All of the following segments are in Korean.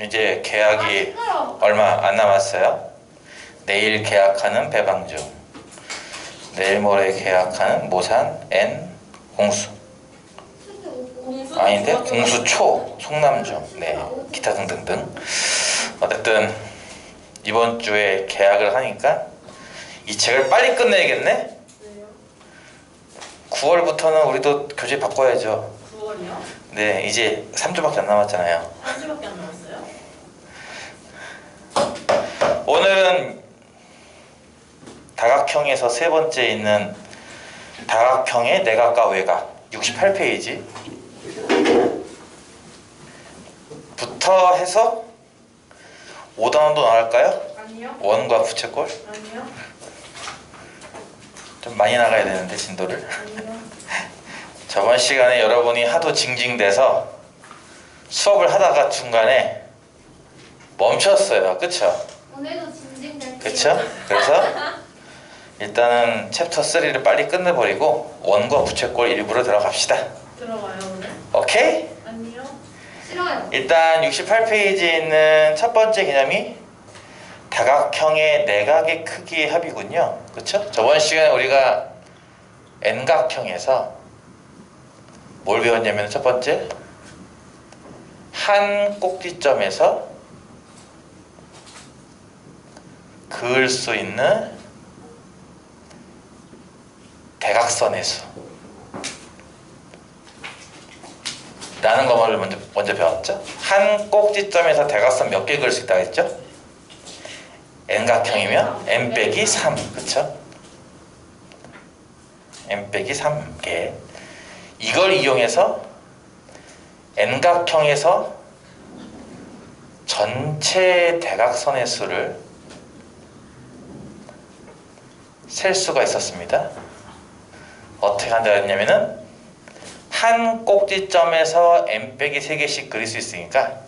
이제 계약이 시끄러워. 얼마 안 남았어요. 내일 계약하는 배방중, 내일 모레 계약하는 모산 N 공수. 공수? 아닌데 공수초 송남중, 네, 기타 등등등. 어쨌든 이번 주에 계약을 하니까 이 책을 빨리 끝내야겠네. 왜요? 9월부터는 우리도 교재 바꿔야죠. 9월이요? 네, 이제 3주밖에 안 남았잖아요. 3주밖에 안 남았어요? 오늘은 다각형에서 세 번째 있는 다각형의 내각과 외각 68페이지 부터 해서 5단원도 나갈까요? 아니요. 원과 부채꼴? 아니요. 좀 많이 나가야 되는데 진도를. 아니요. 저번 시간에 여러분이 하도 징징대서 수업을 하다가 중간에 멈췄어요. 그쵸? 오늘도 징징댈게요. 그쵸? 그래서 일단은 챕터 3를 빨리 끝내버리고 원과 부채꼴 일부로 들어갑시다. 들어가요 오늘? 오케이? 아니요. 싫어요. 일단 68페이지에 있는 첫 번째 개념이 다각형의 내각의 크기의 합이군요. 그쵸? 저번 시간에 우리가 N각형에서 뭘 배웠냐면 첫 번째 한 꼭지점에서 그을 수 있는 대각선의 수 라는 것을 먼저 배웠죠. 한 꼭지점에서 대각선 몇 개 그을 수 있다고 했죠? N각형이면 N 빼기 3, 그쵸? N 빼기 3개. 이걸 이용해서 N각형에서 전체 대각선의 수를 셀 수가 있었습니다. 어떻게 한다고 했냐면은 한 꼭지점에서 n 빼기 3개씩 그릴 수 있으니까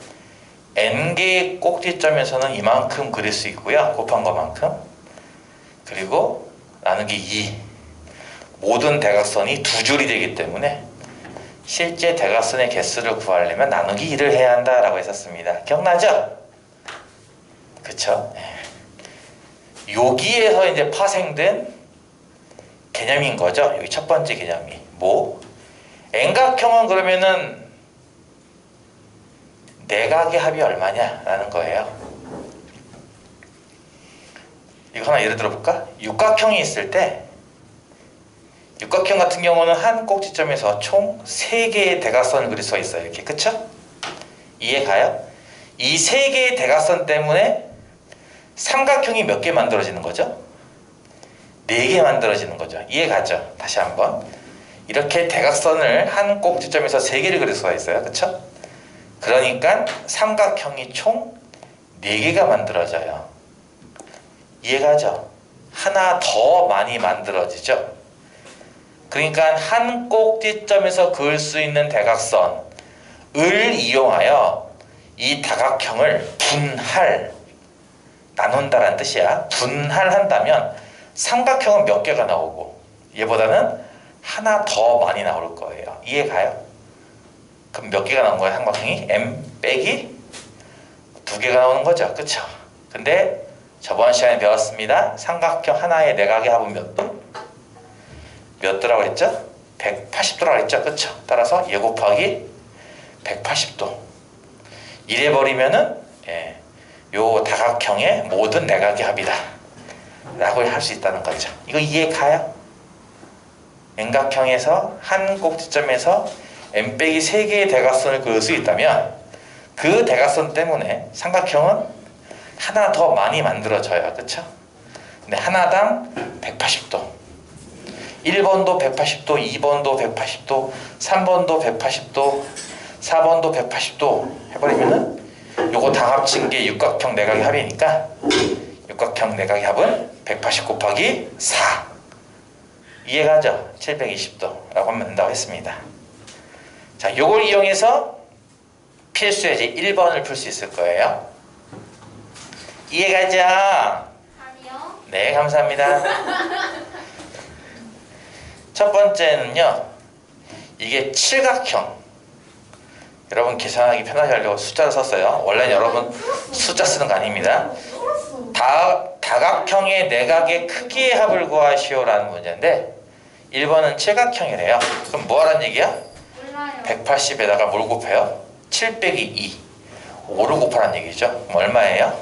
n개의 꼭지점에서는 이만큼 그릴 수 있고요. 곱한 것만큼. 그리고 나누기 2. 모든 대각선이 두 줄이 되기 때문에 실제 대각선의 개수를 구하려면 나누기 2를 해야 한다라고 했었습니다. 기억나죠? 그쵸? 여기에서 이제 파생된 개념인 거죠. 여기 첫 번째 개념이 뭐? N각형은 그러면은 내각의 합이 얼마냐라는 거예요. 이거 하나 예를 들어볼까? 육각형이 있을 때 육각형 같은 경우는 한 꼭지점에서 총 3개의 대각선을 그릴 수가 있어요. 이렇게, 그쵸? 이해 가요? 이 3개의 대각선 때문에 삼각형이 몇 개 만들어지는 거죠? 4개 만들어지는 거죠. 이해 가죠? 다시 한번. 이렇게 대각선을 한 꼭지점에서 3개를 그릴 수가 있어요. 그쵸? 그러니까 삼각형이 총 4개가 만들어져요. 이해가죠? 하나 더 많이 만들어지죠? 그러니까 한 꼭지점에서 그을 수 있는 대각선을 이용하여 이 다각형을 나눈다라는 뜻이야. 분할한다면 삼각형은 몇 개가 나오고 얘보다는 하나 더 많이 나올 거예요. 이해 가요? 그럼 몇 개가 나온 거예요? 삼각형이? m 빼기 2개가 나오는 거죠. 그쵸? 근데 저번 시간에 배웠습니다. 삼각형 하나의 내각의 합은 몇 도? 몇 도라고 했죠? 180도라고 했죠. 그쵸? 따라서 얘 곱하기 180도 이래 버리면은 요 다각형의 모든 내각의 합이다 라고 할 수 있다는 거죠. 이거 이해 가요? N각형에서 한 꼭지점에서 n 빼기 3개의 대각선을 그을 수 있다면 그 대각선 때문에 삼각형은 하나 더 많이 만들어져요. 그쵸? 근데 하나당 180도 1번도 180도, 2번도 180도, 3번도 180도, 4번도 180도 해버리면은 요거 다 합친 게 육각형 내각의 합이니까 육각형 내각의 합은 180 곱하기 4 이해가죠? 720도라고 하면 된다고 했습니다. 자, 요걸 이용해서 필수예제 1번을 풀 수 있을 거예요. 이해가죠? 아니요. 네, 감사합니다. 첫 번째는요, 이게 칠각형 여러분 계산하기 편하게 하려고 숫자를 썼어요. 원래는 여러분 숫자 쓰는 거 아닙니다. 다각형의 내각의 크기의 합을 구하시오라는 문제인데 1번은 칠각형이래요. 그럼 뭐 하라는 얘기야? 몰라요. 180에다가 뭘 곱해요? 7 빼기 2 5를 곱하라는 얘기죠. 그럼 얼마예요?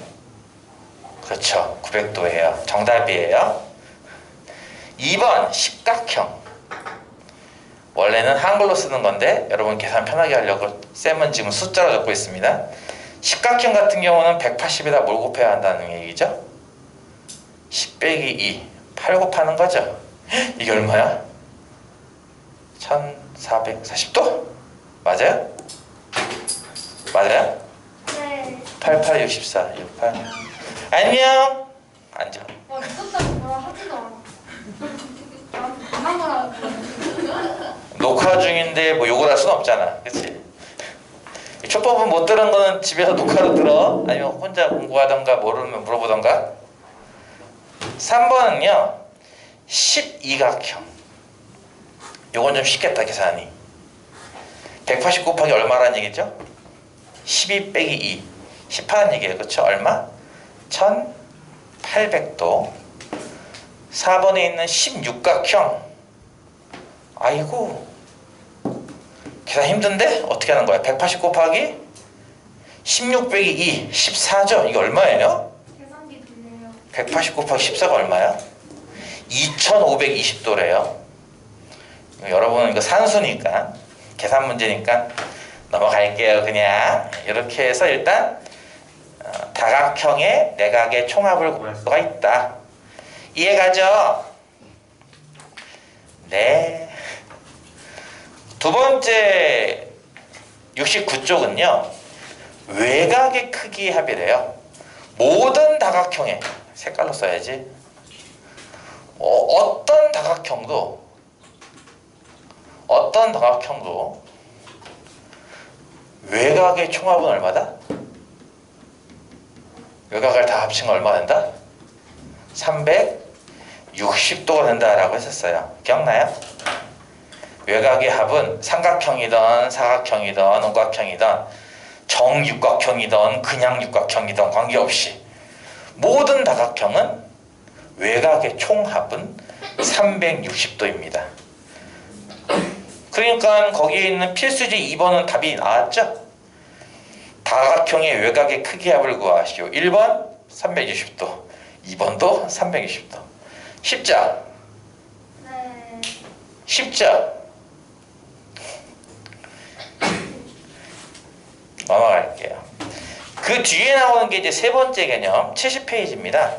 그렇죠. 900도예요. 정답이에요. 2번 십각형. 원래는 한글로 쓰는 건데 여러분 계산 편하게 하려고 쌤은 지금 숫자로 적고 있습니다. 십각형 같은 경우는 180에다 뭘 곱해야 한다는 얘기죠? 10 빼기 2 8 곱하는 거죠. 이게 얼마야? 1440도? 맞아요? 맞아요? 네. 88, 64, 68 안녕! 앉아. 와, 미쳤다고 뭐라 하지도 않아. 나만 거라고. 녹화 중인데 뭐 욕을 할 수는 없잖아. 그치? 초법은 못 들은 거는 집에서 녹화로 들어. 아니면 혼자 공부하던가 모르면 물어보던가. 3번은요 12각형. 요건 좀 쉽겠다 계산이. 180 곱하기 얼마라는 얘기죠? 12 빼기 2 18는 얘기예요. 그쵸? 얼마? 1800도. 4번에 있는 16각형. 아이고 계산 힘든데? 어떻게 하는 거야? 180 곱하기 16 빼기 2 14죠? 이게 얼마예요? 계산기 돌려요. 180 곱하기 14가 얼마야? 2520도래요. 여러분은 이거 산수니까 계산 문제니까 넘어갈게요. 그냥 이렇게 해서 일단 다각형의 내각의 총합을 구할 수가 있다. 이해가죠? 네. 두 번째 69쪽은요 외곽의 크기의 합이래요. 모든 다각형의 색깔로 써야지. 어떤 다각형도 외곽의 총합은 얼마다? 외곽을 다 합친 건 얼마 된다? 360도가 된다라고 했었어요. 기억나요? 외곽의 합은 삼각형이든 사각형이든 오각형이든 정육각형이든 그냥 육각형이든 관계없이 모든 다각형은 외곽의 총합은 360도입니다. 그러니까 거기에 있는 필수지 2번은 답이 나왔죠? 다각형의 외곽의 크기 합을 구하시오. 1번 360도, 2번도 360도. 쉽죠? 네. 쉽죠? 넘어갈게요. 그 뒤에 나오는 게 이제 세 번째 개념 70페이지입니다.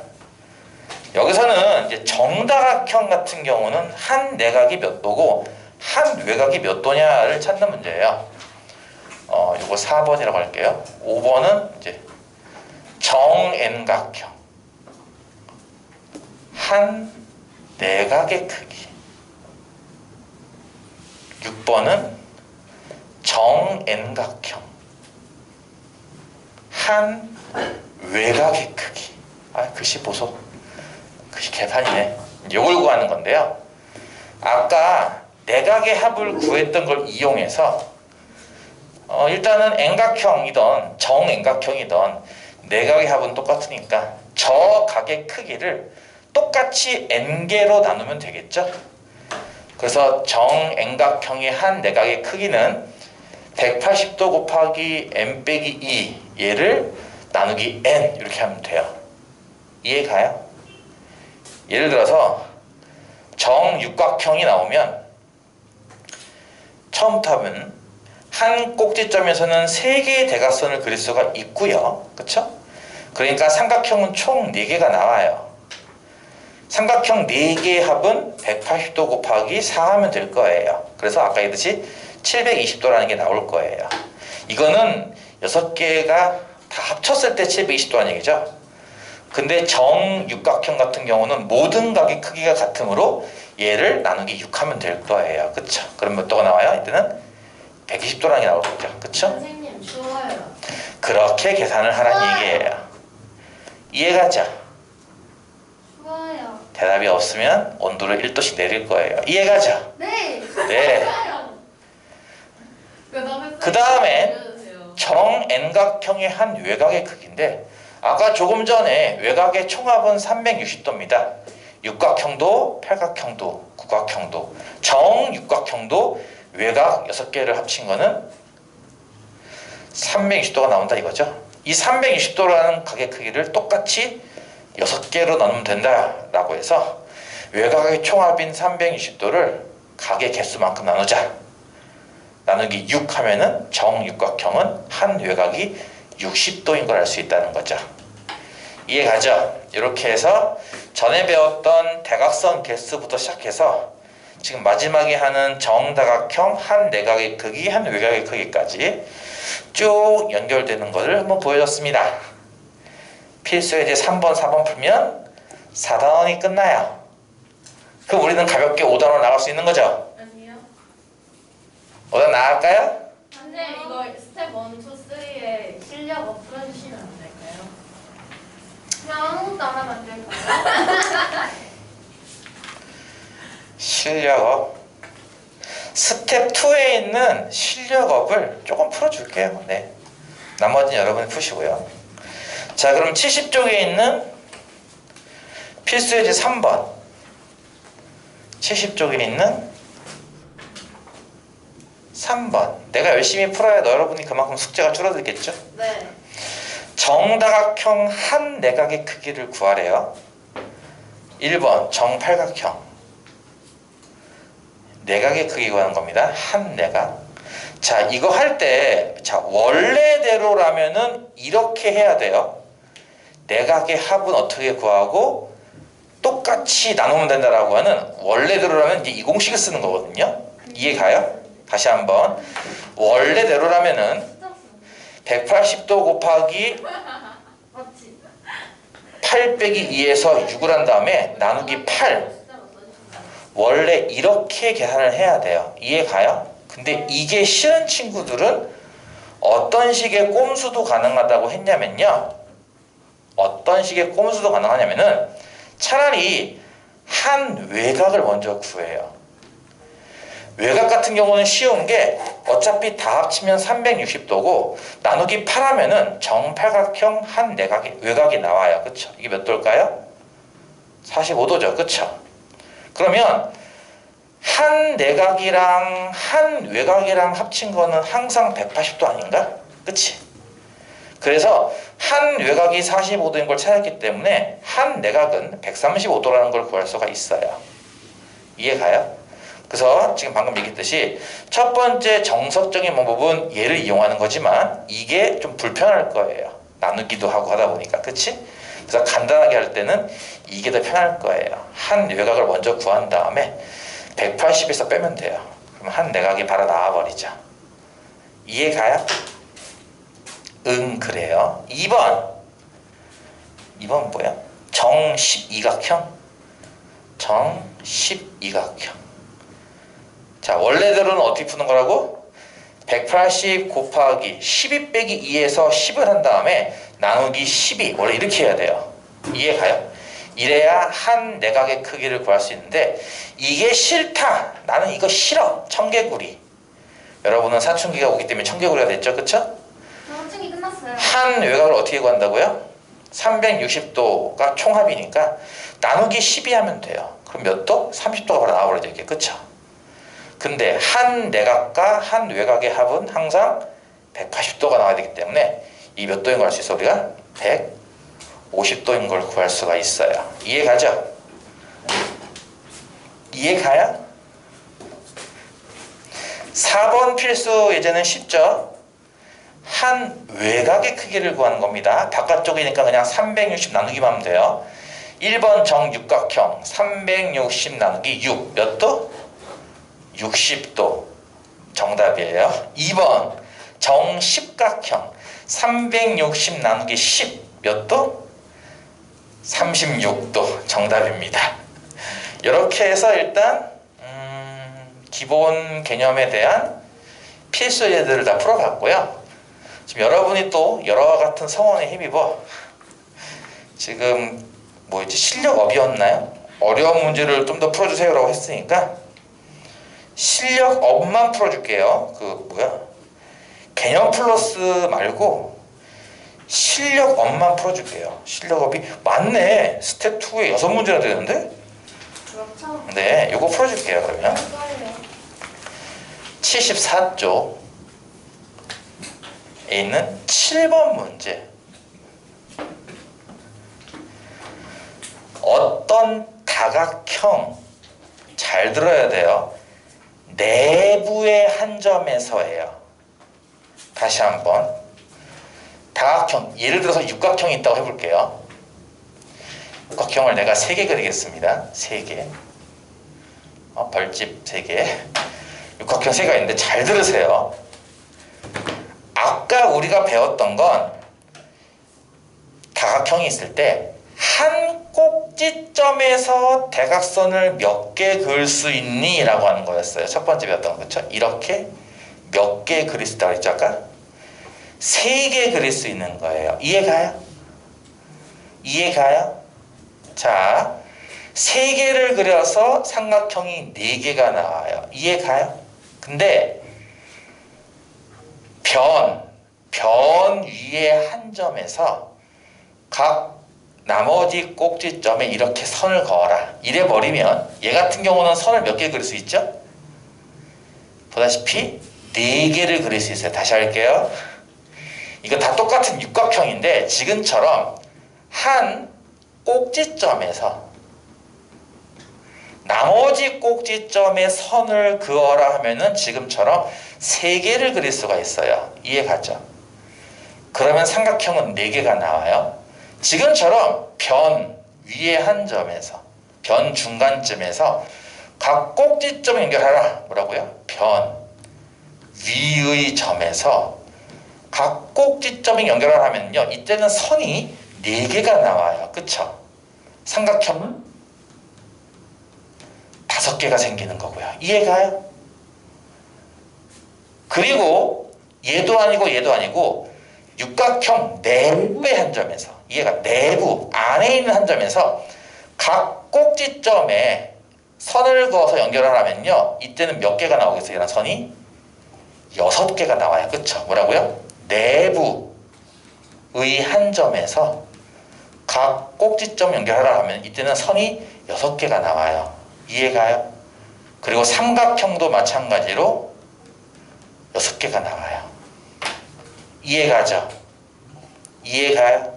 여기서는 이제 정다각형 같은 경우는 한 내각이 몇 도고 한 외곽이 몇 도냐를 찾는 문제예요. 요거 4번이라고 할게요. 5번은 이제 정N각형 한 내각의 크기. 6번은 정N각형 한 외곽의 크기. 글씨 보소. 글씨 개판이네. 요걸 구하는 건데요. 아까 내각의 합을 구했던 걸 이용해서 일단은 N각형이든 정N각형이든 내각의 합은 똑같으니까 저 각의 크기를 똑같이 N개로 나누면 되겠죠. 그래서 정N각형의 한 내각의 크기는 180도 곱하기 n 빼기 2 얘를 나누기 n 이렇게 하면 돼요. 이해가요? 예를 들어서 정육각형이 나오면 처음부터 하면 한 꼭지점에서는 3개의 대각선을 그릴 수가 있고요. 그쵸? 그러니까 삼각형은 총 4개가 나와요. 삼각형 4개의 합은 180도 곱하기 4 하면 될 거예요. 그래서 아까 얘기했듯이 720도라는 게 나올 거예요. 이거는 6개가 다 합쳤을 때 720도라는 얘기죠. 근데 정육각형 같은 경우는 모든 각의 크기가 같으므로 얘를 나누기 6 하면 될 거예요. 그쵸? 그럼 몇 도가 나와요? 이때는 120도라는 게 나올 거죠. 그쵸? 선생님 좋아요. 그렇게 계산을 하라는 얘기예요. 이해가죠? 좋아요. 대답이 없으면 온도를 1도씩 내릴 거예요. 이해가죠? 네. 네. 좋아요. 그 다음에 정 N각형의 한 외곽의 크기인데 아까 조금 전에 외곽의 총합은 360도입니다. 육각형도, 팔각형도, 구각형도, 정육각형도 외곽 6개를 합친 거는 360도가 나온다 이거죠. 이 360도라는 각의 크기를 똑같이 6개로 나누면 된다라고 해서 외곽의 총합인 360도를 각의 개수만큼 나누자. 나누기 6 하면은 정육각형은 한 외곽이 60도인 걸 알 수 있다는 거죠. 이해가죠? 이렇게 해서 전에 배웠던 대각선 개수부터 시작해서 지금 마지막에 하는 정다각형 한 내각의 크기, 한 외곽의 크기까지 쭉 연결되는 것을 한번 보여줬습니다. 필수예제 3번, 4번 풀면 4단원이 끝나요. 그럼 우리는 가볍게 5단원 나갈 수 있는 거죠? 아니요. 5단원 나갈까요? 선생님 이거 스텝 1, 2, 3에 실력 풀어주시면 안 될까요? 그냥 아무것도 안 하면 안 될까요? 실력업 스텝 2에 있는 실력업을 조금 풀어줄게요. 네, 나머지는 여러분이 푸시고요. 자, 그럼 70쪽에 있는 필수예제 3번 70쪽에 있는 3번 내가 열심히 풀어야 여러분이 그만큼 숙제가 줄어들겠죠? 네. 정다각형 한 내각의 크기를 구하래요. 1번 정팔각형 내각의 크기 구하는 겁니다. 한 내각. 자, 이거 할 때 자 원래대로라면은 이렇게 해야 돼요. 내각의 합은 어떻게 구하고 똑같이 나누면 된다라고 하는 원래대로라면 이제 이 공식을 쓰는 거거든요. 이해가요? 다시 한번 원래대로라면은 180도 곱하기 맞지? 8 빼기 2에서 6을 한 다음에 나누기 8 원래 이렇게 계산을 해야 돼요. 이해가요? 근데 이게 싫은 친구들은 어떤 식의 꼼수도 가능하다고 했냐면요. 어떤 식의 꼼수도 가능하냐면은 차라리 한 외곽을 먼저 구해요. 외곽 같은 경우는 쉬운 게 어차피 다 합치면 360도고 나누기 8 하면은 정팔각형 한 내각이 외곽이 나와요. 그쵸? 이게 몇 도일까요? 45도죠. 그쵸? 그러면 한 내각이랑 한 외곽이랑 합친 거는 항상 180도 아닌가? 그치? 그래서 한 외곽이 45도인 걸 찾았기 때문에 한 내각은 135도라는 걸 구할 수가 있어요. 이해가요? 그래서 지금 방금 얘기했듯이 첫 번째 정석적인 방법은 얘를 이용하는 거지만 이게 좀 불편할 거예요. 나누기도 하고 하다 보니까. 그치? 그래서 간단하게 할 때는 이게 더 편할 거예요. 한 외곽을 먼저 구한 다음에 180에서 빼면 돼요. 그럼 한 내각이 바로 나와버리죠. 이해가요? 응, 그래요. 2번 뭐야? 정12각형. 정12각형. 자, 원래대로는 어떻게 푸는 거라고? 180 곱하기 12 빼기 2에서 10을 한 다음에 나누기 12 원래 이렇게 해야 돼요. 이해가요? 이래야 한 내각의 크기를 구할 수 있는데 이게 싫다. 나는 이거 싫어. 청개구리. 여러분은 사춘기가 오기 때문에 청개구리가 됐죠. 그쵸? 사춘기 끝났어요. 한 외곽을 어떻게 구한다고요? 360도가 총합이니까 나누기 12 하면 돼요. 그럼 몇 도? 30도가 바로 나와버리죠. 이렇게. 그쵸? 근데 한 내각과 한 외곽의 합은 항상 180도가 나와야 되기 때문에 이 몇 도인 걸 알 수 있어 우리가? 150도인 걸 구할 수가 있어요. 이해가죠? 이해가요? 4번 필수 예제는 쉽죠? 한 외곽의 크기를 구하는 겁니다. 바깥쪽이니까 그냥 360 나누기만 하면 돼요. 1번 정육각형 360 나누기 6 몇 도? 60도 정답이에요. 2번 정십각형 360 나누기 10 몇 도? 36도 정답입니다. 이렇게 해서 일단 기본 개념에 대한 필수 예제들을 다 풀어봤고요. 지금 여러분이 또 여러와 같은 성원에 힘입어 지금 뭐였지? 실력업이었나요? 어려운 문제를 좀 더 풀어주세요라고 했으니까 실력업만 풀어줄게요. 그 뭐야? 개념 플러스 말고 실력업만 풀어줄게요. 실력업이 맞네. 스텝 2에 6문제나 되는데? 그렇죠. 네, 요거 풀어줄게요. 그러면 이거예요. 74쪽에 있는 7번 문제. 어떤 다각형, 잘 들어야 돼요. 내부의 한 점에서예요. 다시 한번. 다각형, 예를 들어서 육각형이 있다고 해볼게요. 육각형을 내가 3개 그리겠습니다. 3개. 벌집 3개. 육각형 3개가 있는데 잘 들으세요. 아까 우리가 배웠던 건 다각형이 있을 때 한 꼭지점에서 대각선을 몇 개 그을 수 있니? 라고 하는 거였어요. 첫 번째 배웠던 거, 그렇죠? 이렇게 몇 개 그릴 수 있다고 했죠 아까? 3개 그릴 수 있는 거예요. 이해가요? 이해가요? 자, 3개를 그려서 삼각형이 4개가 나와요. 이해가요? 근데 변 위에 한 점에서 각 나머지 꼭지점에 이렇게 선을 그어라. 이래 버리면 얘 같은 경우는 선을 몇 개 그릴 수 있죠? 보다시피 4개를 그릴 수 있어요. 다시 할게요. 이거 다 똑같은 육각형인데 지금처럼 한 꼭지점에서 나머지 꼭지점에 선을 그어라 하면은 지금처럼 3개를 그릴 수가 있어요. 이해가죠? 그러면 삼각형은 4개가 나와요. 지금처럼 변 위에 한 점에서, 변 중간쯤에서 각 꼭지점 연결하라. 뭐라고요? 변 위의 점에서 각 꼭지점에 연결을 하면요, 이때는 선이 4개가 나와요. 그쵸? 삼각형은 5개가 생기는 거고요. 이해가요? 그리고 얘도 아니고 육각형 내부의 한 점에서, 이해가 내부 안에 있는 한 점에서 각 꼭지점에 선을 그어서 연결을 하면요, 이때는 몇 개가 나오겠어요? 이런 선이 6개가 나와요. 그쵸? 뭐라고요? 내부의 한 점에서 각 꼭지점 연결하라 하면 이때는 선이 6개가 나와요. 이해가요? 그리고 삼각형도 마찬가지로 6개가 나와요. 이해가죠? 이해가요?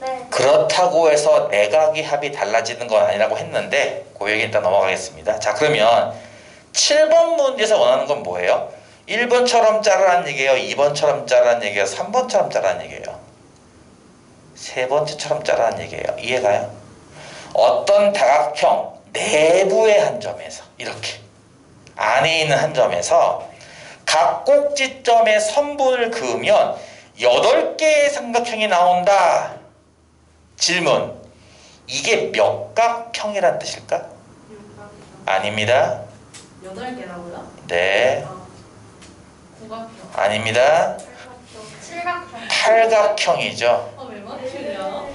네. 그렇다고 해서 내각의 합이 달라지는 건 아니라고 했는데 그 얘기 일단 넘어가겠습니다. 자, 그러면 7번 문제에서 원하는 건 뭐예요? 1번처럼 자르라는 얘기예요? 2번처럼 자르라는 얘기예요? 3번처럼 자르라는 얘기예요? 세 번째처럼 자르라는 얘기예요. 이해가요? 어떤 다각형 내부의 한 점에서, 이렇게 안에 있는 한 점에서 각 꼭지점에 선분을 그으면 8개의 삼각형이 나온다. 질문, 이게 몇 각형이란 뜻일까? 아닙니다. 8개라고요? 네. 구각형. 아닙니다. 칠각형. 8각형이죠. 왜 맞추냐?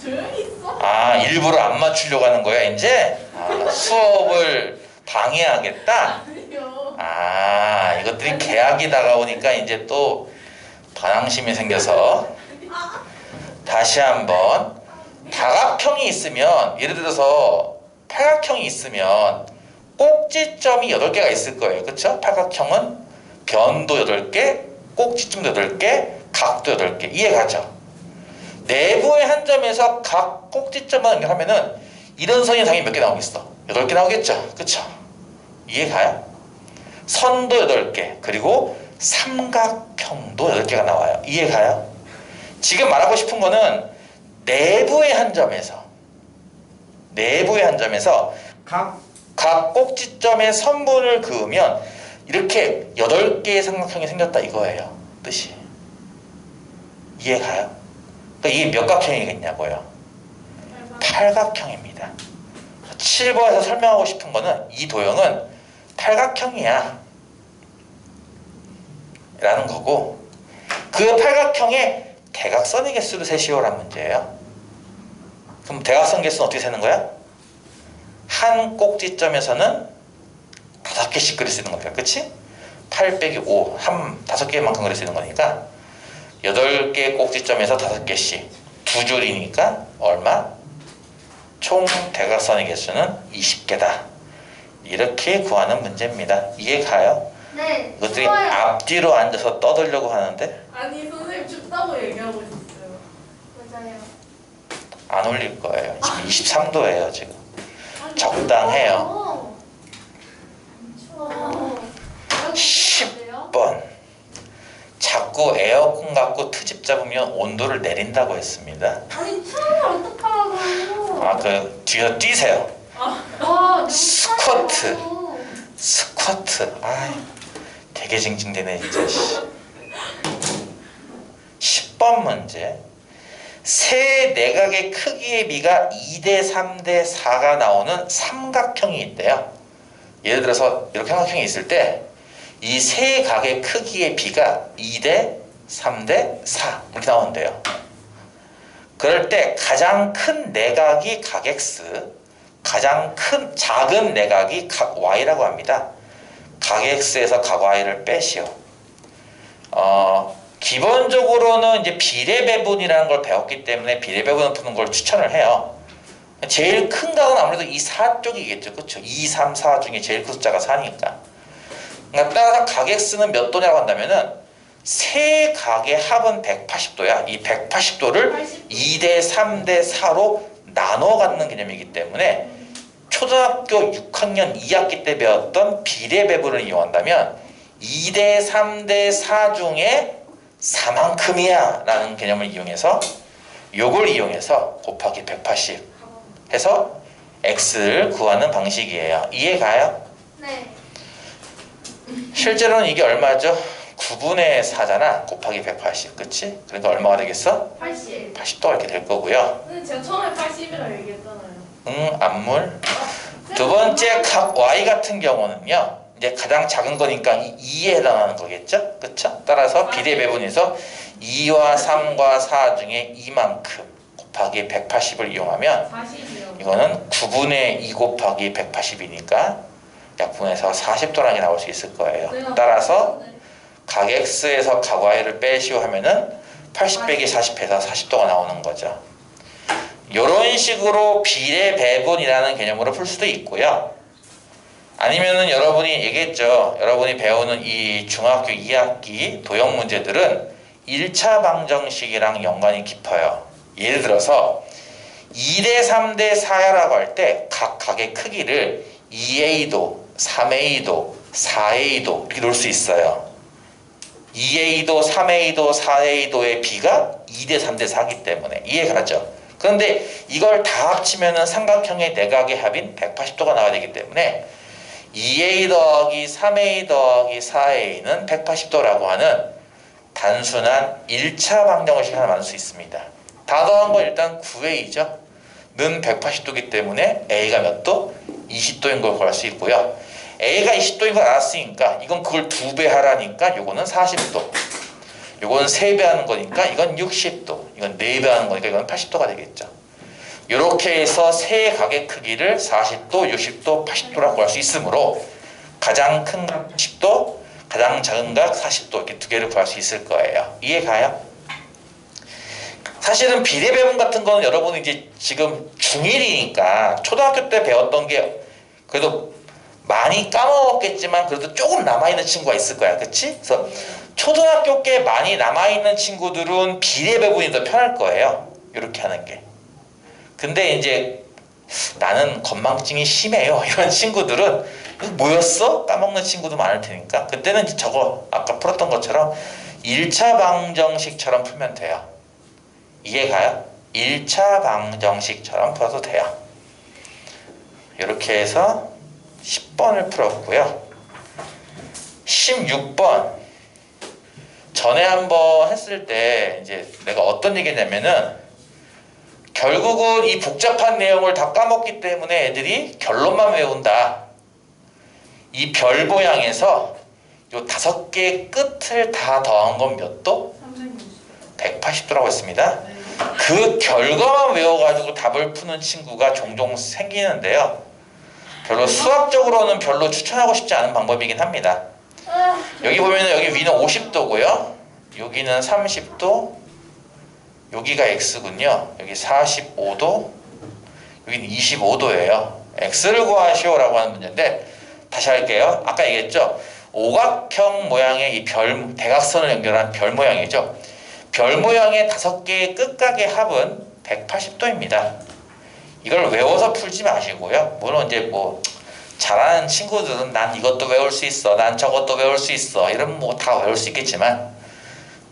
조용히 있어. 아, 일부러 안 맞추려고 하는 거야 이제? 아, 수업을 방해하겠다? 아니요. 아, 이것들이 개학이 다가오니까 이제 또 반항심이 생겨서. 다시 한번, 다각형이 있으면, 예를 들어서 팔각형이 있으면 꼭지점이 8개가 있을 거예요. 그쵸? 팔각형은 변도 8개, 꼭지점도 8개, 각도 8개. 이해가죠? 내부의 한 점에서 각 꼭지점만 연결하면은 이런 선이 당연히 몇 개 나오겠어? 8개 나오겠죠? 그쵸? 이해가요? 선도 8개, 그리고 삼각형도 8개가 나와요. 이해가요? 지금 말하고 싶은 거는 내부의 한 점에서 각 꼭지점에 선분을 그으면 이렇게 8개의 삼각형이 생겼다 이거예요. 뜻이. 이해가요? 그러니까 이게 몇 각형이겠냐고요? 8각형입니다. 7번에서 설명하고 싶은 거는 이 도형은 8각형이야 라는 거고, 그 8각형의 대각선의 개수를 세시오란 문제예요. 그럼 대각선 개수는 어떻게 세는 거야? 한 꼭지점에서는 5개씩 그릴 수 있는 거니까, 그치? 8 빼기 5, 한 5개만큼 그릴 수 있는 거니까 8개 꼭지점에서 5개씩 2줄이니까 얼마? 총 대각선의 개수는 20개다. 이렇게 구하는 문제입니다. 이해 가요? 네. 이것들이 좋아요. 앞뒤로 앉아서 떠들려고 하는데 아니 선생님 춥다고 얘기하고 있었어요. 맞아요. 안 올릴 거예요. 지금 23도예요. 지금 적당해요. 어. 추워. 10번 자꾸 에어컨 갖고 트집 잡으면 온도를 내린다고 했습니다. 아니 추우면 어떡하라고요? 아, 그 뒤에서 뛰세요. 와, 너무 스쿼트. 추워요. 스쿼트. 아, 되게 징징대네 진짜. 10번 문제. 세 내각의 크기의 비가 2대 3대 4가 나오는 삼각형이 있대요. 예를 들어서 이렇게 삼각형이 있을 때 이 세 각의 크기의 비가 2대 3대 4 이렇게 나오는데요. 그럴 때 가장 큰 내각이 각 X, 가장 큰 작은 내각이 각 Y라고 합니다. 각 X에서 각 Y를 빼시오. 기본적으로는 이제 비례배분이라는 걸 배웠기 때문에 비례배분을 푸는 걸 추천을 해요. 제일 큰 각은 아무래도 이 4 쪽이겠죠. 그렇죠? 2, 3, 4 중에 제일 큰 숫자가 4니까. 그러니까 따라서 각 X는 몇 도냐고 한다면은 세 각의 합은 180도야. 이 180도를 2대 3대 4로 나눠 갖는 개념이기 때문에 초등학교 6학년 2학기 때 배웠던 비례배분을 이용한다면 2대 3대 4 중에 4만큼이야 라는 개념을 이용해서 요걸 이용해서 곱하기 180 해서 x를 구하는 방식이에요. 이해 가요? 네. 실제로는 이게 얼마죠? 9분의 4잖아. 곱하기 180. 그치? 그러니까 얼마가 되겠어? 80. 80도가 이렇게 될 거고요. 근데 제가 처음에 80이라고 얘기했잖아요. 안물. 두 번째 각 y 같은 경우는요. 이제 가장 작은 거니까 2에 해당하는 거겠죠? 그쵸? 따라서 비례배분에서 2와 3과 4 중에 이만큼 곱하기 180을 이용하면 40이요. 이거는 9분의 2 곱하기 180이니까 약분해서 40도라는 게 나올 수 있을 거예요. 따라서 각 X에서 각 Y를 빼시오 하면은 80 빼기 40해서 40도가 나오는 거죠. 이런 식으로 비례배분이라는 개념으로 풀 수도 있고요. 아니면은 여러분이 얘기했죠. 여러분이 배우는 이 중학교 2학기 도형 문제들은 1차 방정식이랑 연관이 깊어요. 예를 들어서 2대 3대 4야라고 할 때 각의 크기를 2A도, 3A도, 4A도 이렇게 놓을 수 있어요. 2A도, 3A도, 4A도의 비가 2대 3대 4이기 때문에 이해가죠? 그런데 이걸 다 합치면은 삼각형의 내각의 합인 180도가 나와야 되기 때문에 2A 더하기 3A 더하기 4A는 180도라고 하는 단순한 1차 방정식 하나 만들 수 있습니다. 다 더한 건 일단 9A죠. 는 180도이기 때문에 A가 몇 도? 20도인 걸 구할 수 있고요. A가 20도인 걸 알았으니까 이건 그걸 2배 하라니까 요거는 40도. 요건 3배 하는 거니까 이건 60도. 이건 4배 하는 거니까 이건 80도가 되겠죠. 이렇게 해서 세 각의 크기를 40도, 60도, 80도라고 구할 수 있으므로 가장 큰 각 10도, 가장 작은 각 40도 이렇게 두 개를 구할 수 있을 거예요. 이해 가요? 사실은 비례배분 같은 거는 여러분이 이제 지금 중1이니까 초등학교 때 배웠던 게 그래도 많이 까먹었겠지만 그래도 조금 남아있는 친구가 있을 거야. 그치? 그래서 초등학교 때 많이 남아있는 친구들은 비례배분이 더 편할 거예요. 이렇게 하는 게. 근데 이제 나는 건망증이 심해요. 이런 친구들은 뭐였어? 까먹는 친구도 많을 테니까 그때는 저거 아까 풀었던 것처럼 1차 방정식처럼 풀면 돼요. 이해가요? 1차 방정식처럼 풀어도 돼요. 이렇게 해서 10번을 풀었고요. 16번 전에 한번 했을 때 이제 내가 어떤 얘기했냐면은 결국은 이 복잡한 내용을 다 까먹기 때문에 애들이 결론만 외운다. 이 별 모양에서 요 5개의 끝을 다 더한 건 몇 도? 180도라고 했습니다. 그 결과만 외워가지고 답을 푸는 친구가 종종 생기는데요. 별로 수학적으로는 별로 추천하고 싶지 않은 방법이긴 합니다. 여기 보면은 여기 위는 50도고요. 여기는 30도. 여기가 x군요. 여기 45도. 여기는 25도예요. x를 구하시오라고 하는 문제인데 다시 할게요. 아까 얘기했죠. 오각형 모양의 이 대각선을 연결한 별 모양이죠. 별 모양의 5개의 끝각의 합은 180도입니다. 이걸 외워서 풀지 마시고요. 물론 이제 뭐 잘하는 친구들은 난 이것도 외울 수 있어, 난 저것도 외울 수 있어, 이러면 뭐 다 외울 수 있겠지만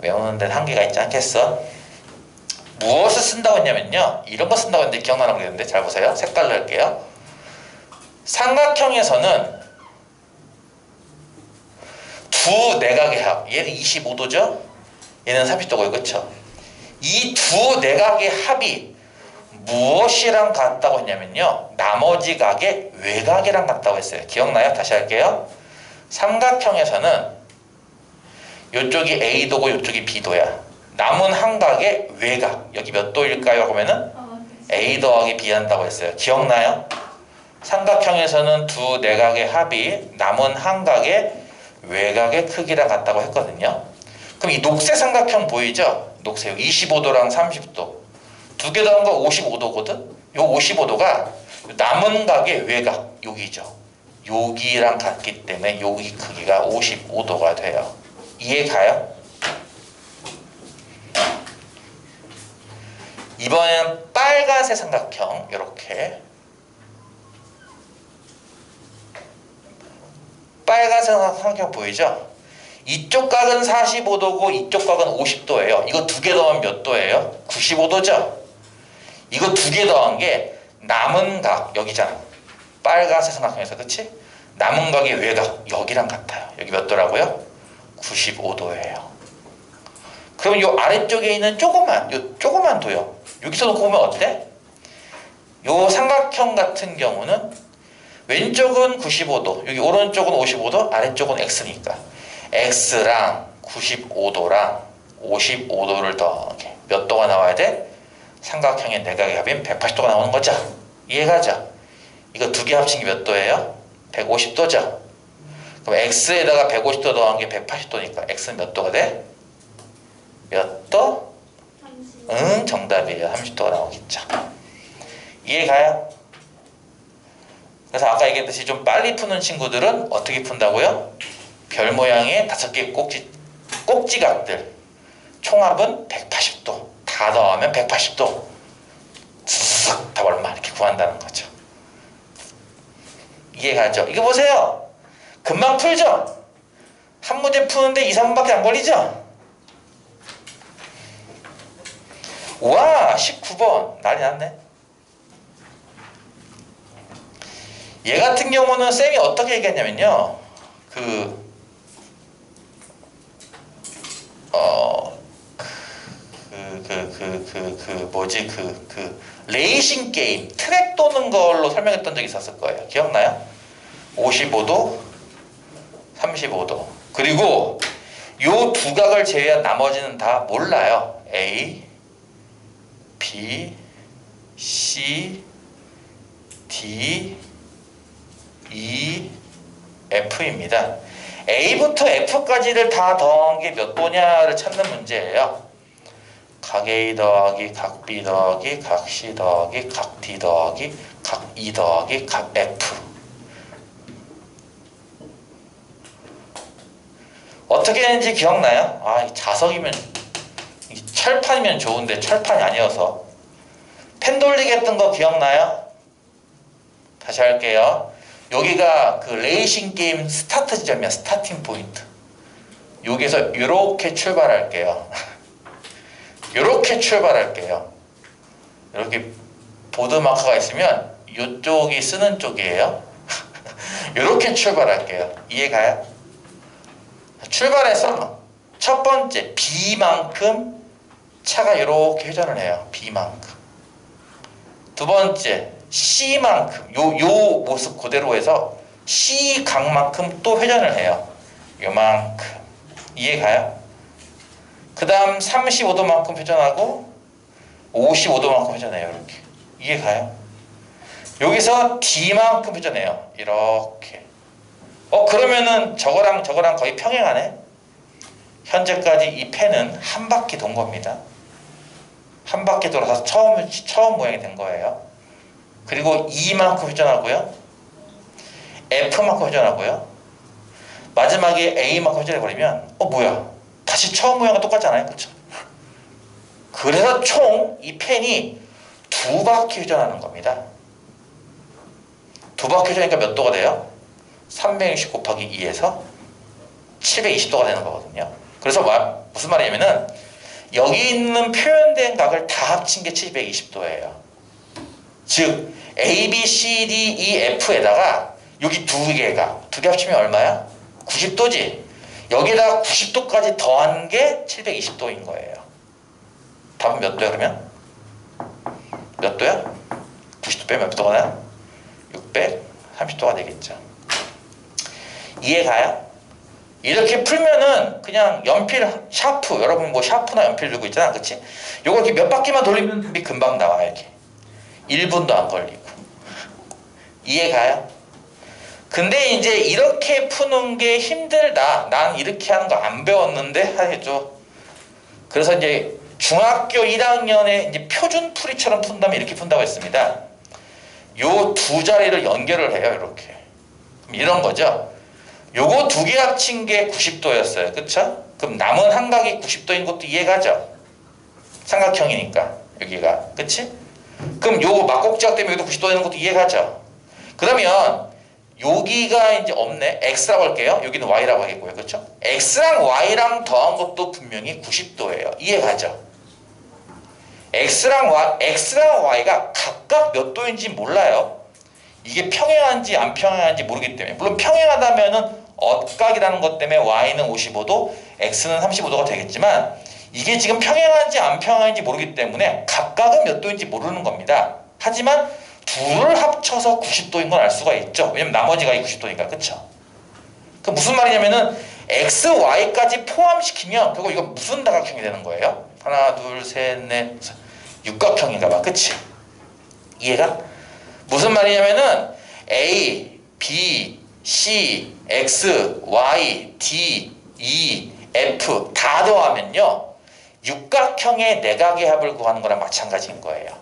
외우는 데는 한계가 있지 않겠어? 무엇을 쓴다고 했냐면요, 이런 거 쓴다고 했는데 기억나는 거 있는데 잘 보세요. 색깔로 할게요. 삼각형에서는 두 내각의 합, 얘는 25도죠? 얘는 30도고요. 그쵸? 이 두 내각의 합이 무엇이랑 같다고 했냐면요, 나머지 각의 외곽이랑 같다고 했어요. 기억나요? 다시 할게요. 삼각형에서는 이쪽이 A도고 이쪽이 B도야. 남은 한 각의 외곽, 여기 몇 도일까요? 그러면은 A 더하기 B 한다고 했어요. 기억나요? 삼각형에서는 두 내각의 합이 남은 한 각의 외곽의 크기랑 같다고 했거든요. 그럼 이 녹색 삼각형 보이죠? 녹색 25도랑 30도 두 개 더한 거 55도거든? 요 55도가 남은 각의 외곽 여기죠. 여기랑 같기 때문에 여기 크기가 55도가 돼요. 이해 가요? 이번엔 빨간색 삼각형 이렇게 빨간색 삼각형 보이죠? 이쪽 각은 45도고 이쪽 각은 50도예요. 이거 두 개 더하면 몇 도예요? 95도죠? 이거 두 개 더한 게 남은 각 여기잖아. 빨간색 삼각형에서 그치? 남은 각의 외곽 여기랑 같아요. 여기 몇 도라고요? 95도예요. 그럼 요 아래쪽에 있는 조그만 도요. 여기서 놓고 보면 어때? 요 삼각형 같은 경우는 왼쪽은 95도, 여기 오른쪽은 55도, 아래쪽은 x니까 x랑 95도랑 55도를 더하게 몇 도가 나와야 돼? 삼각형의 내각의 합인 180도가 나오는 거죠. 이해가죠? 이거 두 개 합친 게 몇 도예요? 150도죠. 그럼 x에다가 150도 더한 게 180도니까 x는 몇 도가 돼? 몇 도? 30. 응, 정답이에요. 30도가 나오겠죠. 이해가요? 그래서 아까 얘기했듯이 좀 빨리 푸는 친구들은 어떻게 푼다고요? 별 모양의 5개의 꼭지각들 총합은 180도 다 더하면 180도 쓱 답 얼마 이렇게 구한다는 거죠. 이해가죠? 이거 보세요. 금방 풀죠? 한 문제 푸는데 2, 3분밖에 안 걸리죠? 와 19번 난리 났네. 얘 같은 경우는 쌤이 어떻게 얘기했냐면요, 레이싱 게임 트랙 도는 걸로 설명했던 적이 있었을 거예요. 기억나요? 55도 35도 그리고 요 두 각을 제외한 나머지는 다 몰라요. A B C D E F입니다. A부터 F까지를 다 더한 게 몇 도냐를 찾는 문제예요. 각 A 더하기 각 B 더하기 각 C 더하기 각 D 더하기 각 E 더하기 각 F. 어떻게 했는지 기억나요? 아, 자석이면 철판이면 좋은데 철판이 아니어서. 펜 돌리기 했던 거 기억나요? 다시 할게요. 여기가 그 레이싱 게임 스타트 지점이야. 스타팅 포인트. 여기서 이렇게 출발할게요. 이렇게 출발할게요. 이렇게 보드 마커가 있으면 이쪽이 쓰는 쪽이에요. 이렇게 출발할게요. 이해가요? 출발해서 첫 번째 B만큼 차가 이렇게 회전을 해요. B만큼. 두 번째 C만큼 요 모습 그대로 해서 C 각만큼 또 회전을 해요. 요만큼. 이해가요? 그 다음 35도만큼 회전하고 55도만큼 회전해요. 이렇게. 이해가요? 여기서 D만큼 회전해요. 이렇게. 그러면은 저거랑 저거랑 거의 평행하네. 현재까지 이 펜은 한 바퀴 돈 겁니다. 한 바퀴 돌아서 처음 모양이 된 거예요. 그리고 E만큼 회전하고요. F만큼 회전하고요. 마지막에 A만큼 회전해버리면 뭐야? 다시 처음 모양과 똑같잖아요. 그렇죠? 그래서 총 이 펜이 두 바퀴 회전하는 겁니다. 두 바퀴 회전이니까 몇 도가 돼요? 360 곱하기 2에서 720도가 되는 거거든요. 그래서 무슨 말이냐면은 여기 있는 표현된 각을 다 합친 게 720도예요. 즉 A, B, C, D, E, F에다가 여기 두 개 합치면 얼마야? 90도지. 여기다가 90도까지 더한 게 720도인 거예요. 답은 몇 도야 그러면? 몇 도야? 90도 빼면 몇 도가 나요? 630도가 되겠죠. 이해가요? 이렇게 풀면은 그냥 연필 샤프, 여러분 뭐 샤프나 연필 들고 있잖아, 그치? 요거 이렇게 몇 바퀴만 돌리면 답이 금방 나와. 이렇게 1분도 안 걸리고. 이해가요? 근데 이제 이렇게 푸는 게 힘들다, 난 이렇게 하는 거 안 배웠는데 하겠죠. 그래서 이제 중학교 1학년에 이제 표준풀이처럼 푼다면 이렇게 푼다고 했습니다. 요 두 자리를 연결을 해요. 이렇게. 이런 거죠. 요거 두 개 합친 게 90도였어요. 그쵸? 그럼 남은 한 각이 90도인 것도 이해가죠? 삼각형이니까 여기가. 그치? 그럼 요거 막곡지각 때문에 여기도 90도 되는 것도 이해가죠? 그러면 여기가 이제 없네. X라고 할게요. 여기는 Y라고 하겠고요. 그쵸? X랑 Y랑 더한 것도 분명히 90도예요. 이해가죠? X랑 Y가 각각 몇 도인지 몰라요. 이게 평행한지 안 평행한지 모르기 때문에. 물론 평행하다면은 엇각이라는 것 때문에 Y는 55도, X는 35도가 되겠지만 이게 지금 평행한지 안 평행한지 모르기 때문에 각각은 몇 도인지 모르는 겁니다. 하지만 둘을 합쳐서 90도인 건 알 수가 있죠. 왜냐면 나머지가 90도니까. 그쵸? 그 무슨 말이냐면은 X, Y까지 포함시키면 결국 이거 무슨 다각형이 되는 거예요? 하나, 둘, 셋, 넷, 육각형인가 봐. 그치? 이해가? 무슨 말이냐면은 A, B, C, X, Y, D, E, F 다 더하면요 육각형의 내각의 합을 구하는 거랑 마찬가지인 거예요.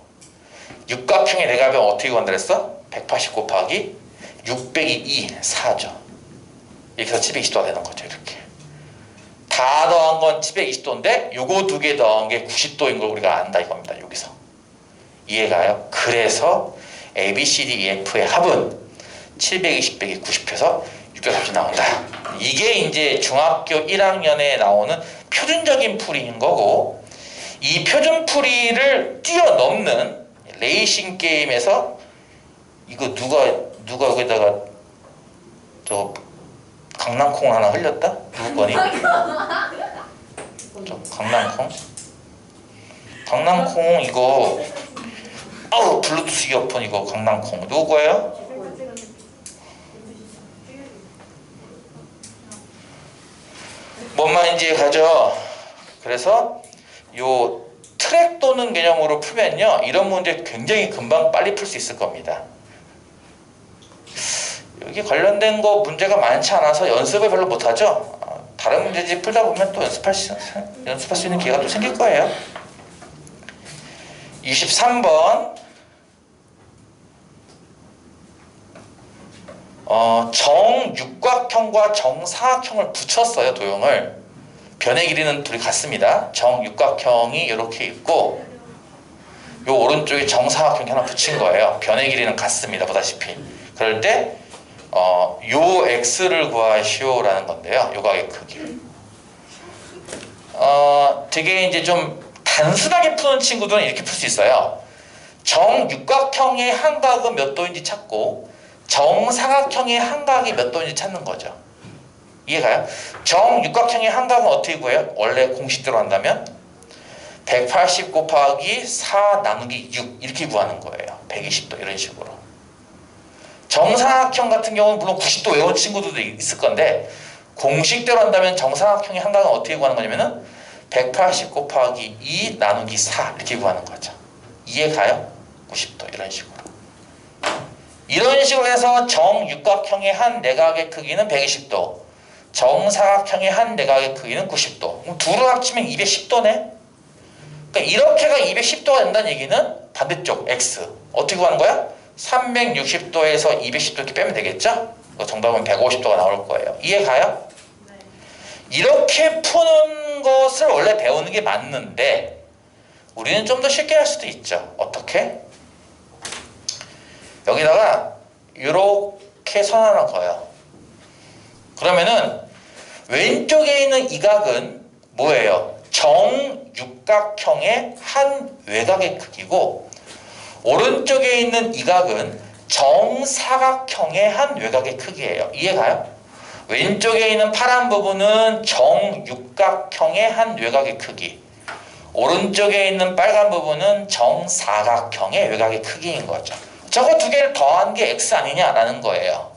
육각형의 내각은 어떻게 구한다 그랬어? 180 곱하기 600이 2, 4죠. 이렇게 해서 720도가 되는 거죠. 이렇게 다 더한 건 720도인데 요거 두 개 더한 게 90도인 걸 우리가 안다 이겁니다. 여기서 이해가요? 그래서 A, B, C, D, E, F의 합은 720 빼기 90해서 630이 나온다. 이게 이제 중학교 1학년에 나오는 표준적인 풀이인 거고, 이 표준풀이를 뛰어넘는 레이싱 게임에서 이거 누가 여기다가 저 강낭콩 하나 흘렸다? 누구 거니? 저 강낭콩? 강낭콩 이거 블루투스 이어폰 이거 강낭콩 누구 거예요? 뭔 말인지 가죠. 그래서 요 트랙 도는 개념으로 풀면요 이런 문제 굉장히 금방 빨리 풀 수 있을 겁니다. 여기 관련된 거 문제가 많지 않아서 연습을 별로 못하죠. 다른 문제집 풀다 보면 또 연습할 수 있는 기회가 또 생길 거예요. 23번 정육각형과 정사각형을 붙였어요. 도형을. 변의 길이는 둘이 같습니다. 정육각형이 이렇게 있고 요 오른쪽에 정사각형이 하나 붙인 거예요. 변의 길이는 같습니다. 보다시피. 그럴 때 요 x를 구하시오라는 건데요. 요 각의 크기를. 되게 이제 좀 단순하게 푸는 친구들은 이렇게 풀 수 있어요. 정육각형의 한각은 몇 도인지 찾고 정사각형의 한각이 몇 도인지 찾는 거죠. 이해가요? 정육각형의 한각은 어떻게 구해요? 원래 공식대로 한다면 180 곱하기 4 나누기 6 이렇게 구하는 거예요. 120도 이런 식으로. 정사각형 같은 경우는 물론 90도 외운 친구들도 있을 건데 공식대로 한다면 정사각형의 한각은 어떻게 구하는 거냐면은 180 곱하기 2 나누기 4 이렇게 구하는 거죠. 이해가요? 90도 이런 식으로. 이런 식으로 해서 정육각형의 한 내각의 크기는 120도, 정사각형의 한 내각의 크기는 90도. 그럼 둘을 합치면 210도네. 그러니까 이렇게가 210도가 된다는 얘기는 반대쪽 x 어떻게 구하는 거야? 360도에서 210도 이렇게 빼면 되겠죠? 정답은 150도가 나올 거예요. 이해 가요? 네. 이렇게 푸는 것을 원래 배우는 게 맞는데 우리는 좀 더 쉽게 할 수도 있죠. 어떻게? 여기다가 이렇게 선 하나 그어요. 그러면은 왼쪽에 있는 이 각은 뭐예요? 정육각형의 한 외곽의 크기고 오른쪽에 있는 이 각은 정사각형의 한 외곽의 크기예요. 이해가요? 왼쪽에 있는 파란 부분은 정육각형의 한 외곽의 크기, 오른쪽에 있는 빨간 부분은 정사각형의 외곽의 크기인 거죠. 저거 두 개를 더한 게 x 아니냐라는 거예요.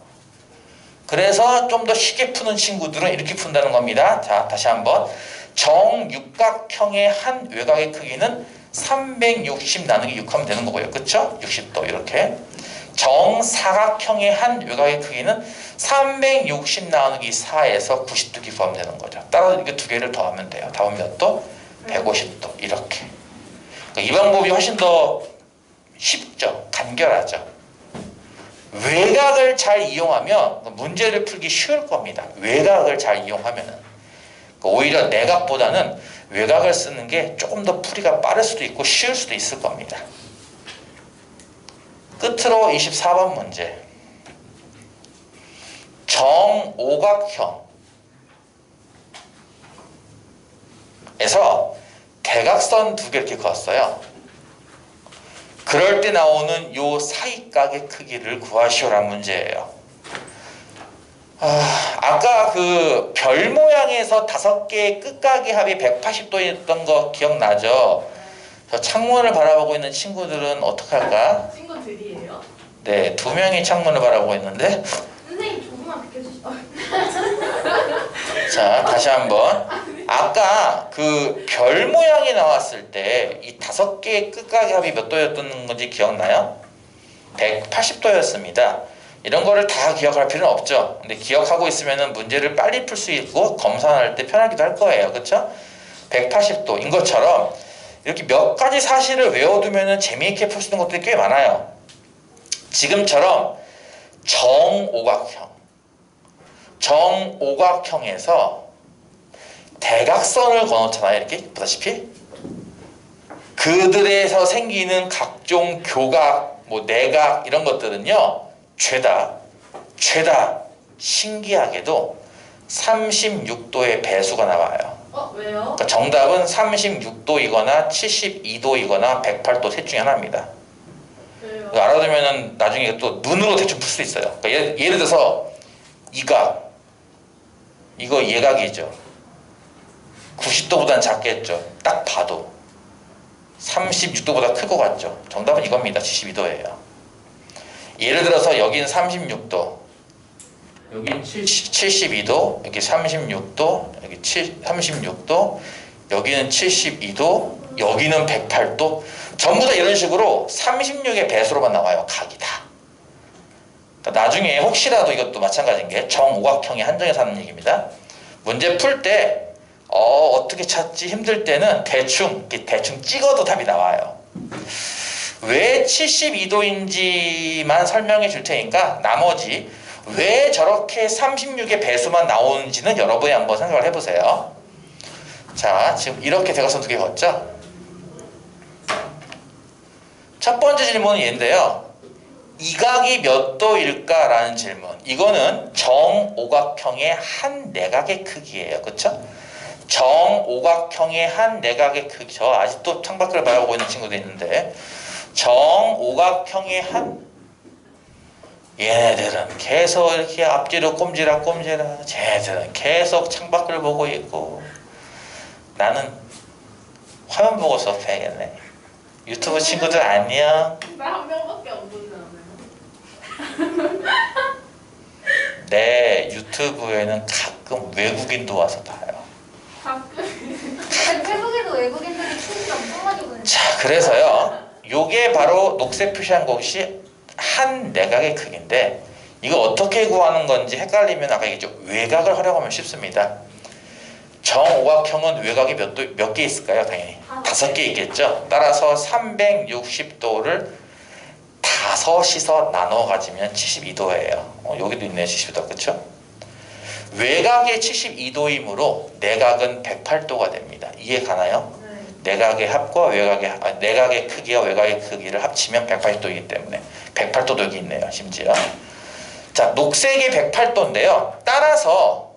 그래서 좀 더 쉽게 푸는 친구들은 이렇게 푼다는 겁니다. 자, 다시 한번. 정육각형의 한 외곽의 크기는 360 나누기 6 하면 되는 거고요. 그쵸? 60도 이렇게. 정사각형의 한 외곽의 크기는 360 나누기 4에서 90도 기부하면 되는 거죠. 따라서 이게 두 개를 더하면 돼요. 답은 몇 도? 150도 이렇게. 그러니까 이 방법이 훨씬 더 쉽죠. 간결하죠. 외곽을 잘 이용하면 문제를 풀기 쉬울 겁니다. 외곽을 잘 이용하면은. 오히려 내각보다는 외곽을 쓰는 게 조금 더 풀이가 빠를 수도 있고 쉬울 수도 있을 겁니다. 끝으로 24번 문제. 정오각형에서 대각선 두 개 이렇게 그었어요. 그럴 때 나오는 요 사이각의 크기를 구하시오라는 문제예요. 아까 그 별 모양에서 5개의 끝각의 합이 180도였던 거 기억나죠? 저 창문을 바라보고 있는 친구들은 어떡할까? 친구들이에요? 네, 2명이 창문을 바라보고 있는데. 선생님 조금만 비켜주시죠. 자, 다시 한번. 아까 그 별 모양이 나왔을 때 이 5개의 끝각의 합이 몇 도였던 건지 기억나요? 180도였습니다. 이런 거를 다 기억할 필요는 없죠. 근데 기억하고 있으면 문제를 빨리 풀 수 있고 검사할 때 편하기도 할 거예요. 그렇죠? 180도인 것처럼 이렇게 몇 가지 사실을 외워두면 재미있게 풀 수 있는 것들이 꽤 많아요. 지금처럼 정오각형에서 대각선을 그어놓잖아요. 이렇게 보다시피 그들에서 생기는 각종 교각, 뭐 내각 이런 것들은요 죄다 신기하게도 36도의 배수가 나와요. 왜요? 그러니까 정답은 36도이거나 72도이거나 108도 셋 중에 하나입니다. 왜요? 알아두면 나중에 또 눈으로 대충 풀 수 있어요. 그러니까 예를 들어서 이 각, 이거 예각이죠. 90도보다는 작겠죠. 딱 봐도 36도보다 클 것 같죠. 정답은 이겁니다. 72도예요. 예를 들어서 여긴 36도, 여긴 72도, 여기 36도, 여기 36도, 여기는 72도, 여기는 108도. 전부 다 이런 식으로 36의 배수로만 나와요. 각이 다. 그러니까 나중에 혹시라도 이것도 마찬가지인 게 정오각형의 한정에서 하는 얘기입니다. 문제 풀 때 어떻게 찾지 힘들 때는 대충 찍어도 답이 나와요. 왜 72도인지만 설명해 줄 테니까 나머지 왜 저렇게 36의 배수만 나오는지는 여러분이 한번 생각을 해보세요. 자, 지금 이렇게 대각선 두 개 그었죠? 첫 번째 질문은 얘인데요. 이 각이 몇 도일까? 라는 질문. 이거는 정오각형의 한 내각의 크기예요. 그쵸? 정오각형의 한 내각의 크기. 저 아직도 창밖을 바라보고 있는 친구도 있는데 정오각형의 한 얘네들은 계속 이렇게 앞뒤로 꼼지락 쟤네들은 계속 창밖을 보고 있고 나는 화면 보고 수업해야겠네. 유튜브 친구들 안녕. 나 한 명밖에 안 보지 않아요? 내 유튜브에는 가끔 외국인도 와서 봐요. 가끔. 태국에도 외국인들이 춤이 엄청 많이 보는. 자, 그래서요. 요게 바로 녹색 표시한 곳이 한 내각의 크기인데 이거 어떻게 구하는 건지 헷갈리면 아까 얘기했죠. 외곽을 활용하면 쉽습니다. 정오각형은 외곽이 몇 개 있을까요? 당연히 5개 있겠죠. 따라서 360도를 5이서 나눠 가지면 72도예요. 여기도 있네요. 72도. 그렇죠? 외곽이 72도이므로 내각은 108도가 됩니다. 이해 가나요? 네. 내각의 합과 내각의 크기와 외곽의 크기를 합치면 180도이기 때문에 108도도 여기 있네요. 심지어. 자, 녹색이 108도인데요. 따라서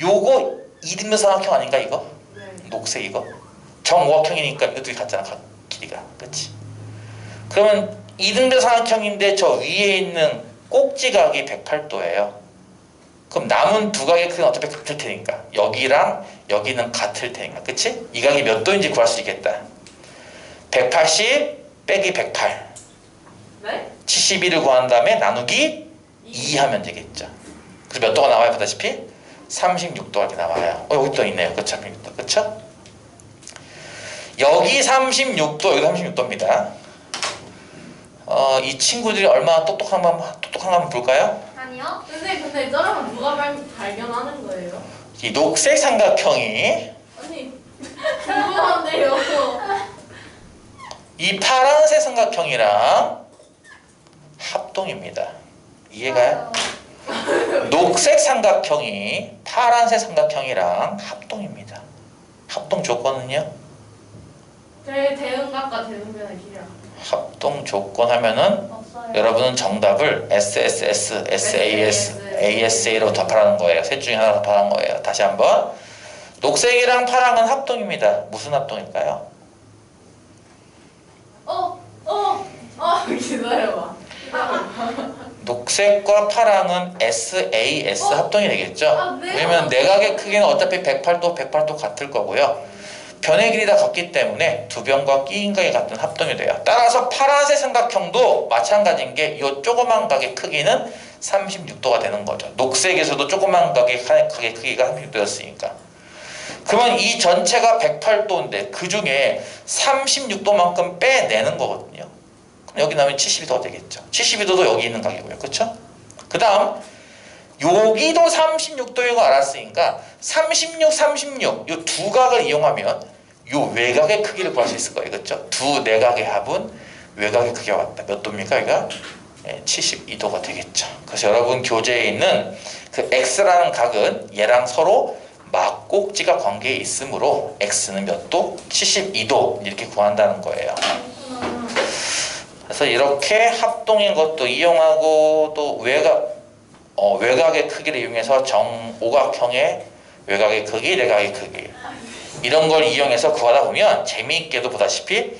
요거 이등변삼각형 아닌가 이거? 네. 녹색 이거? 정오각형이니까 이것도 같잖아. 길이가. 그렇지? 그러면 이등변삼각형인데 저 위에 있는 꼭지각이 108도예요. 그럼 남은 두 각의 크기는 어차피 같을 테니까 여기랑 여기는 같을 테니까 그치? 이 각이 몇 도인지 구할 수 있겠다. 180 빼기 108 네? 72를 구한 다음에 나누기 2 하면 되겠죠. 그래서 몇 도가 나와요? 보다시피 36도가 이렇게 나와요. 여기 또 있네요. 그쵸? 36도. 그쵸? 여기 36도 여기도 36도입니다. 이 친구들이 얼마나 똑똑한가 한번 볼까요? 아니요. 근데 저러면 누가 발견하는 거예요? 이 녹색 삼각형이 아니 궁금한데요. 이 파란색 삼각형이랑 합동입니다. 이해가요? 녹색 삼각형이 파란색 삼각형이랑 합동입니다. 합동 조건은요? 대응각과 대응변의 길이랑. 합동 조건 하면은 없어요. 여러분은 정답을 SSS, SAS, ASA로 답하라는 거예요. 셋 중에 하나 답하라는 거예요. 다시 한번. 녹색이랑 파랑은 합동입니다. 무슨 합동일까요? 기다려봐. 녹색과 파랑은 SAS 합동이 되겠죠? 네. 왜냐면 내각의 크기는 어차피 108도 같을 거고요. 변의 길이 다 같기 때문에 두 변과 끼인각이 같은 합동이 돼요. 따라서 파란색 삼각형도 마찬가지인 게 이 조그만 각의 크기는 36도가 되는 거죠. 녹색에서도 조그만 각의 크기가 36도였으니까. 그러면 이 전체가 108도인데 그 중에 36도만큼 빼내는 거거든요. 그럼 여기 나오면 72도가 되겠죠. 72도도 여기 있는 각이고요. 그렇죠? 그 다음 여기도 36도인 거 알았으니까 36, 36 이 두 각을 이용하면 이 외곽의 크기를 구할 수 있을 거예요. 그렇죠? 두 내각의 합은 외곽의 크기가 같다. 몇 도입니까? 여기가 72도가 되겠죠. 그래서 여러분 교재에 있는 그 X라는 각은 얘랑 서로 막꼭지가 관계에 있으므로 X는 몇 도? 72도 이렇게 구한다는 거예요. 그래서 이렇게 합동인 것도 이용하고 또 외곽의 크기를 이용해서 정오각형의 외곽의 크기, 내각의 크기 이런 걸 이용해서 구하다 보면 재미있게도 보다시피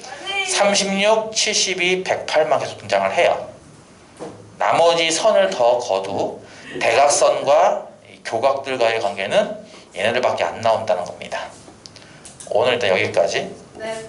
36, 72, 108만 계속 등장을 해요. 나머지 선을 더 거두 대각선과 교각들과의 관계는 얘네들밖에 안 나온다는 겁니다. 오늘 일단 여기까지. 네.